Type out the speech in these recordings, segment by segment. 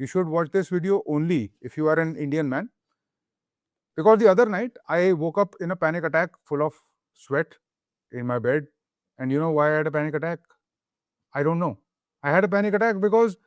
You should watch this video only if you are an Indian man. Because the other night, I woke up in a panic attack full of sweat in my bed. And you know why I had a panic attack? I don't know. I had a panic attack because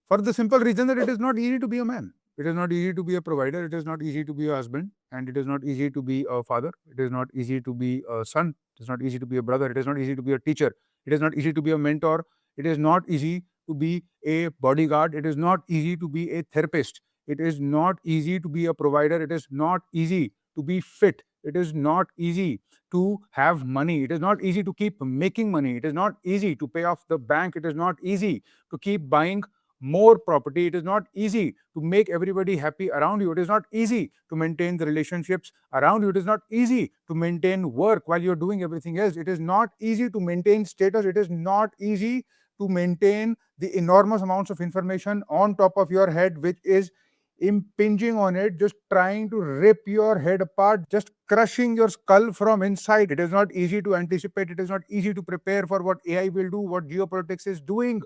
for the simple reason that it is not easy to be a man. It is not easy to be a provider. It is not easy to be a husband. And it is not easy to be a father. It is not easy to be a son. It is not easy to be a brother. It is not easy to be a teacher. It is not easy to be a mentor. It is not easy to be a bodyguard. It is not easy to be a therapist. It is not easy to be a provider. It is not easy to be fit. It is not easy to have money. It is not easy to keep making money. It is not easy to pay off the bank. It is not easy to keep buying more property. It is not easy to make everybody happy around you. It is not easy to maintain the relationships around you. It is not easy to maintain work while you're doing everything else. It is not easy to maintain status. It is not easy to maintain the enormous amounts of information on top of your head, which is impinging on it, just trying to rip your head apart, just crushing your skull from inside. It is not easy to anticipate. It is not easy to prepare for what AI will do, what geopolitics is doing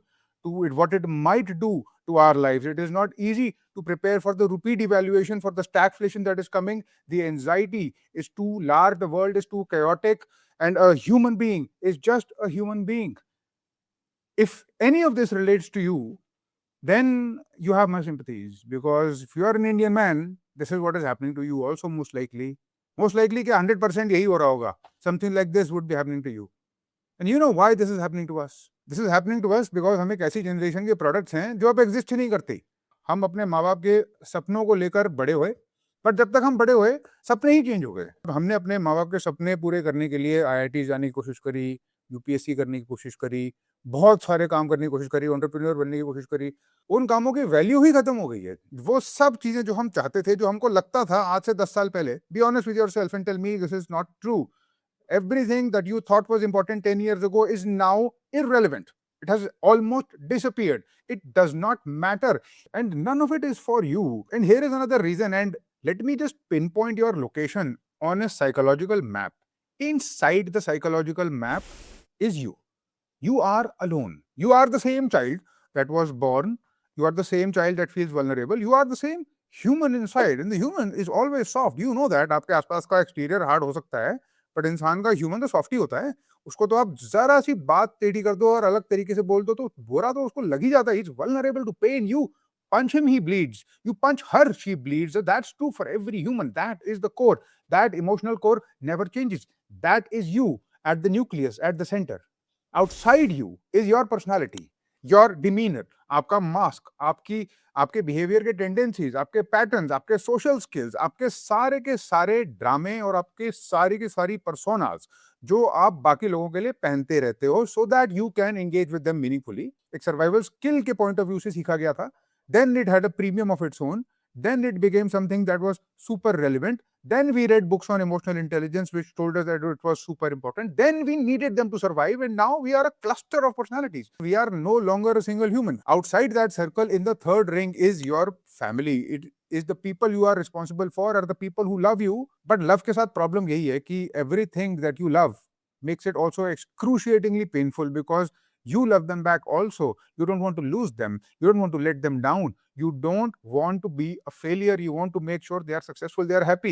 to it, what it might do to our lives. It is not easy to prepare for the rupee devaluation, for the stagflation that is coming. The anxiety is too large, the world is too chaotic, and a human being is just a human being. If any of this relates to you, then you have my sympathies, because if you are an Indian man, this is what is happening to you also most likely. Most likely कि 100% यही हो रहा होगा. Something like this would be happening to you. And you know why this is happening to us? This is happening to us because हम एक ऐसी generation के products हैं जो अब एग्जिस्ट ही नहीं करती. हम अपने माँ बाप के सपनों को लेकर बड़े हुए, पर जब तक हम बड़े हुए सपने ही चेंज हो गए. हमने अपने माँ बाप के सपने पूरे करने के लिए IIT जाने की कोशिश करी, UPSC करने की कोशिश करी, बहुत सारे काम करने की कोशिश करी, एंटरप्रेन्योर बनने की कोशिश करी. उन कामों की वैल्यू ही खत्म हो गई है. वो सब चीजें जो हम चाहते थे, जो हमको लगता था आज से 10 साल पहले, be honest with yourself and tell me this is not true. Everything that you thought was important 10 years ago is now irrelevant. It has almost disappeared. It does not matter. And none of it is for you. And here is another reason. And let me just pinpoint your location on a psychological map. Inside the psychological map is you. You are alone. You are the same child that was born. You are the same child that feels vulnerable. You are the same human inside. And the human is always soft. You know that. आपके आसपास का exterior hard हो सकता है, but इंसान का human तो soft ही होता है. उसको तो आप जरा सी बात टेढ़ी कर दो और अलग तरीके से बोल दो तो बुरा तो उसको लग ही जाता है. He's vulnerable to pain. You punch him, he bleeds. You punch her, she bleeds. That's true for every human. That is the core. That emotional core never changes. That is you at the nucleus, at the center. Outside you is your personality, your demeanor, आपका mask, आपके behaviour के tendencies, आपके patterns, आपके social skills, आपके सारे के सारे ड्रामे और आपके सारी की सारी पर्सोनास जो आप बाकी लोगों के लिए पहनते रहते हो, so that you can engage with them meaningfully. एक सर्वाइवल स्किल के पॉइंट ऑफ व्यू से सीखा गया था. Then it had a premium of its own. Then it became something that was super relevant. Then we read books on emotional intelligence which told us that it was super important. Then we needed them to survive, and now we are a cluster of personalities. We are no longer a single human. Outside that circle, in the third ring, is your family. It is the people you are responsible for, are the people who love you. But love के साथ problem यही है कि everything that you love makes it also excruciatingly painful, because you love them back also. You don't want to lose them. You don't want to let them down. You don't want to be a failure. You want to make sure they are successful, they are happy.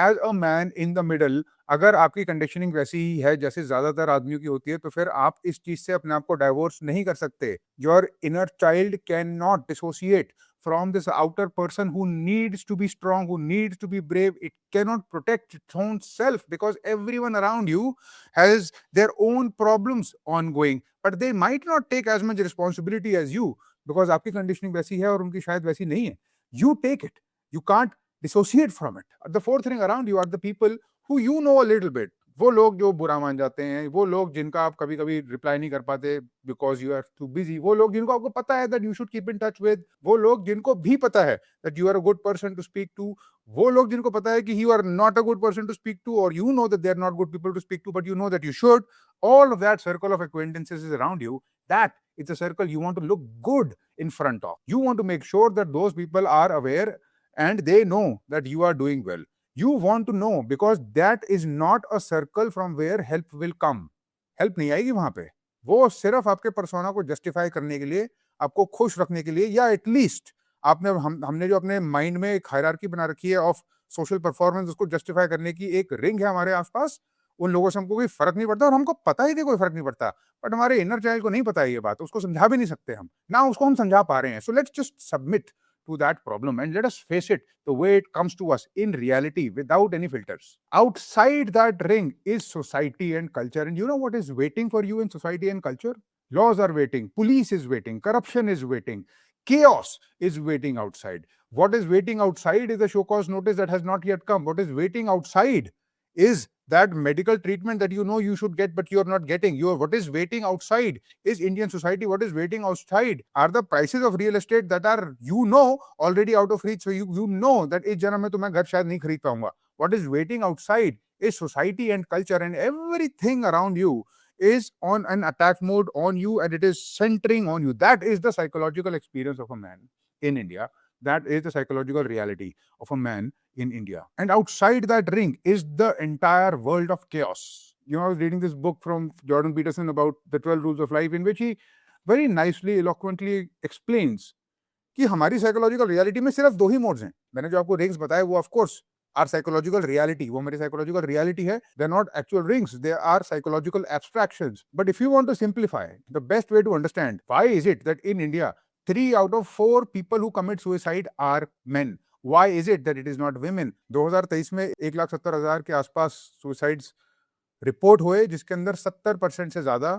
As a man in the middle, अगर आपकी conditioning वैसी ही है जैसे ज्यादातर आदमियों की होती है, तो फिर आप इस चीज से अपने आप को डाइवोर्स नहीं कर सकते. Your inner child cannot dissociate from this outer person who needs to be strong, who needs to be brave. It cannot protect its own self because everyone around you has their own problems ongoing, but they might not take as much responsibility as you because आपकी conditioning वैसी है और उनकी शायद वैसी नहीं है. You take it. You can't dissociate from it. The fourth thing around you are the people who you know a little bit. वो लोग जो बुरा मान जाते हैं, वो लोग जिनका आप कभी कभी रिप्लाई नहीं कर पाते because you are too busy, वो लोग जिनको आपको पता है that you should keep in touch with, वो लोग जिनको भी पता है that you are a good person to speak to, वो लोग जिनको पता है कि you are not a good person to speak to, और you know that they are not good people to speak to, but you know that you should. All of that circle of acquaintances is around you. That is a circle you want to look good in front of. You want to make sure that those people are aware and they know that you are doing well. You want to know because that is not a circle from where help will come. Help नहीं आएगी वहां पे. वो सिर्फ आपके persona को justify करने के लिए, आपको खुश रखने के लिए, या at least हमने जो अपने माइंड में एक हायरार्की बना रखी है ऑफ सोशल परफॉर्मेंस, उसको जस्टिफाई करने की एक रिंग है हमारे आसपास। उन लोगों से हमको कोई फर्क नहीं पड़ता और हमको पता ही नहीं कोई फर्क नहीं पड़ता, बट हमारे इनर चाइल्ड को नहीं पता है ये बात, उसको समझा भी नहीं सकते हम ना, उसको हम समझा पा रहे हैं। So let's just submit to that problem and let us face it the way it comes to us in reality without any filters. Outside that ring is society and culture, and you know what is waiting for you in society and culture? Laws are waiting, police is waiting, corruption is waiting, chaos is waiting outside. What is waiting outside is a show cause notice that has not yet come. What is waiting outside is that medical treatment that you know you should get but you're not getting. What is waiting outside is Indian society. What is waiting outside are the prices of real estate that are, you know, already out of reach. So you know that इस जन्म में तो मैं घर शायद नहीं खरीद पाऊंगा. What is waiting outside is society and culture, and everything around you is on an attack mode on you, and it is centering on you. That is the psychological experience of a man in India. That is the psychological reality of a man in India. And outside that ring is the entire world of chaos. You know, I was reading this book from Jordan Peterson about the 12 rules of life, in which he very nicely, eloquently explains कि हमारी psychological reality में सिर्फ दो ही modes हैं. मैंने जो आपको rings बताए वो of course are psychological reality, वो मेरी साइकोलॉजिकल रियलिटी है. They are not actual rings, they are psychological abstractions. But if you want to simplify, the best way to understand why is it that in India 3 out of 4 people who commit suicide are men. Why is it that it is not women? 2023 में 1,70,000 के आसपास suicides report हुए, जिसके अंदर 70% से ज्यादा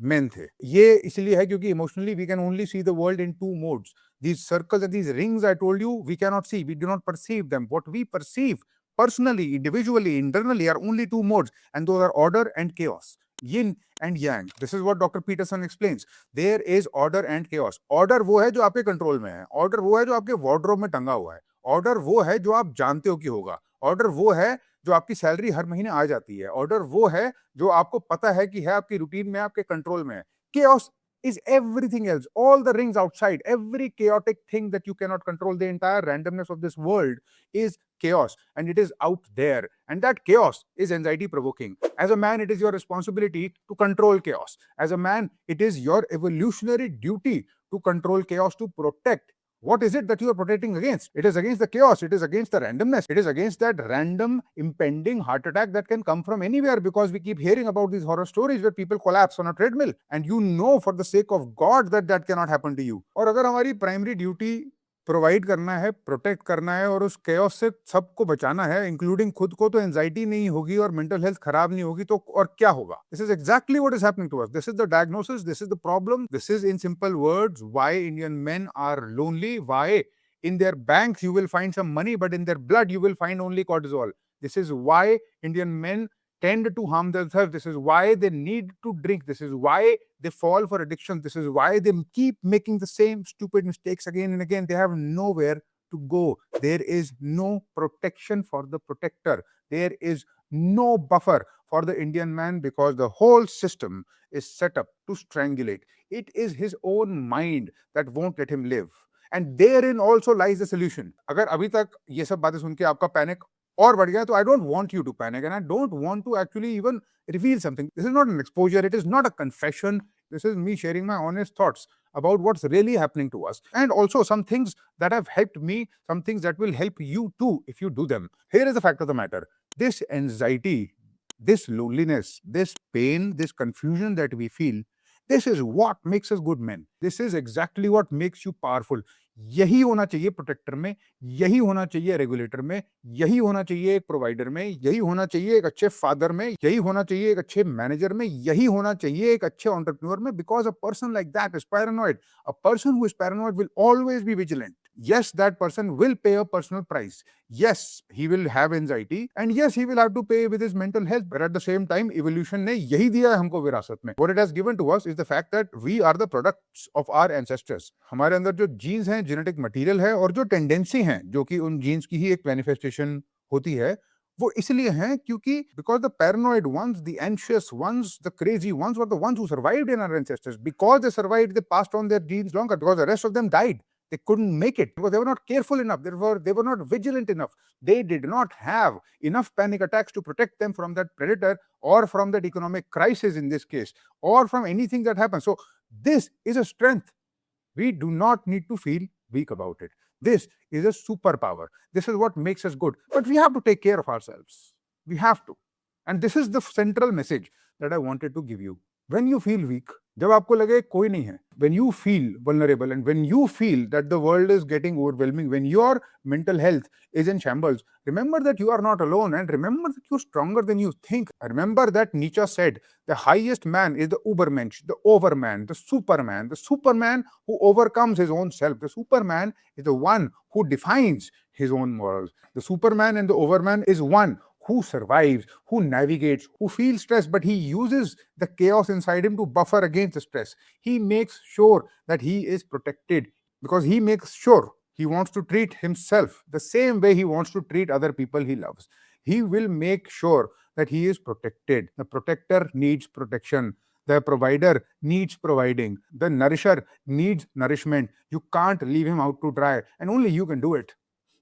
main थे. ये इसलिए है क्योंकि emotionally we can only see the world in 2 modes. These circles and these rings I told you, we cannot see, we do not perceive them. What we perceive personally, individually, internally are only 2 modes, and those are order and chaos, yin and yang. This is what Dr. Peterson explains. There is order and chaos. Order वो है जो आपके control में है. Order वो है जो आपके वार्डरोब में टंगा हुआ है. Order वो है जो आप जानते हो कि होगा. Order वो है जो आपकी सैलरी हर महीने आ जाती है. Order वो है जो आपको पता है कि है आपकी रूटीन में, आपके कंट्रोल में है. Chaos is everything else, all the rings outside, every chaotic thing that you cannot control. The entire randomness of this world is chaos, and it is out there, and that chaos is anxiety provoking. As a man, it is your responsibility to control chaos. As a man, it is your evolutionary duty to control chaos, to protect. What is it that you are protecting against? It is against the chaos. It is against the randomness. It is against that random impending heart attack that can come from anywhere, because we keep hearing about these horror stories where people collapse on a treadmill, and you know for the sake of God that that cannot happen to you. और अगर हमारी primary duty provide करना है, protect करना है और उस chaos से सबको बचाना है, इंक्लूडिंग खुद को, तो एंजाइटी नहीं होगी और मेंटल हेल्थ खराब नहीं होगी, तो और क्या होगा? This is exactly what is happening to us. This is the diagnosis. This is the problem. This is, in simple words, why Indian men are lonely. Why in their banks you will find some money, but in their blood you will find only cortisol. This is why Indian men tend to harm themselves. This is why they need to drink. This is why they fall for addiction. This is why they keep making the same stupid mistakes again and again. They have nowhere to go. There is no protection for the protector. There is no buffer for the Indian man, because the whole system is set up to strangulate. It is his own mind that won't let him live. And therein also lies the solution. अगर अभी तक ये सब बातें सुन के आपका panic और बढ़ गया, तो I don't want you to panic, and I don't want to actually even reveal something. This is not an exposure. It is not a confession. This is me sharing my honest thoughts about what's really happening to us, and also some things that have helped me, some things that will help you too if you do them. Here is the fact of the matter. This anxiety, this loneliness, this pain, this confusion that we feel, this is what makes us good men. This is exactly what makes you powerful. यही होना चाहिए protector में, यही होना चाहिए regulator में, यही होना चाहिए एक प्रोवाइडर में, यही होना चाहिए एक अच्छे फादर में, यही होना चाहिए एक अच्छे मैनेजर में, यही होना चाहिए एक अच्छे एंटरप्रेन्योर में. Because a person like that is paranoid. A person who is paranoid will always be vigilant. Yes, that person will pay a personal price. Yes, he will have anxiety, and yes, he will have to pay with his mental health. But at the same time, evolution ने यही दिया है हमको विरासत में. What it has given to us is the fact that we are the products of our ancestors. हमारे अंदर जो जीन्स हैं, जेनेटिक मटेरियल है, और जो टेंडेंसी हैं, जो कि उन जीन्स की ही एक मैनिफेस्टेशन होती है, वो इसलिए हैं क्योंकि because the paranoid ones, the anxious ones, the crazy ones were the ones who survived in our ancestors. Because they survived, they passed on their genes longer, because the rest of them died. They couldn't make it because they were not careful enough. They were not vigilant enough. They did not have enough panic attacks to protect them from that predator, or from that economic crisis in this case, or from anything that happens. So this is a strength. We do not need to feel weak about it. This is a superpower. This is what makes us good. But we have to take care of ourselves. We have to. And this is the central message that I wanted to give you. When you feel weak, जब आपको लगे कोई नहीं है, when you feel vulnerable and when you feel that the world is getting overwhelming, when your mental health is in shambles, remember that you are not alone and remember that you're stronger than you think. Remember that Nietzsche said the highest man is the Ubermensch, the overman, the Superman who overcomes his own self. The Superman is the one who defines his own morals. The Superman and the overman is one who survives, who navigates, who feels stress, but he uses the chaos inside him to buffer against the stress. He makes sure that he is protected because he makes sure he wants to treat himself the same way he wants to treat other people he loves. He will make sure that he is protected. The protector needs protection. The provider needs providing. The nourisher needs nourishment. You can't leave him out to dry, and only you can do it.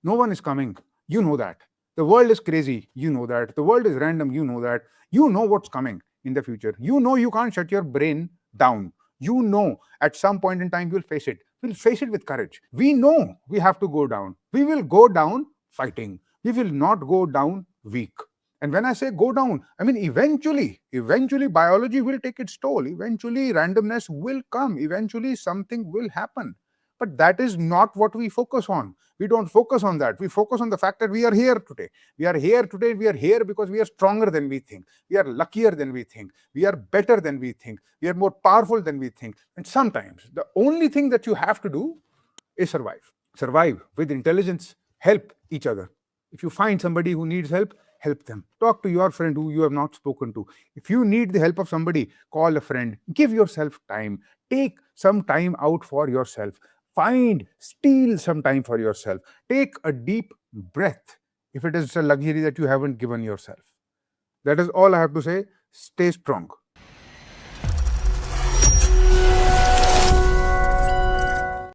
No one is coming. You know that. The world is crazy. You know that. The world is random. You know that. You know what's coming in the future. You know you can't shut your brain down. You know at some point in time you'll face it. We'll face it with courage. We know we have to go down. We will go down fighting. We will not go down weak. And when I say go down, I mean eventually biology will take its toll. Eventually randomness will come. Eventually something will happen. But that is not what we focus on. We don't focus on that. We focus on the fact that we are here today. We are here today. We are here because we are stronger than we think. We are luckier than we think. We are better than we think. We are more powerful than we think. And sometimes the only thing that you have to do is survive. Survive with intelligence. Help each other. If you find somebody who needs help, help them. Talk to your friend who you have not spoken to. If you need the help of somebody, call a friend. Give yourself time. Take some time out for yourself. Steal some time for yourself. Take a deep breath if it is a luxury that you haven't given yourself. That is all I have to say. Stay strong.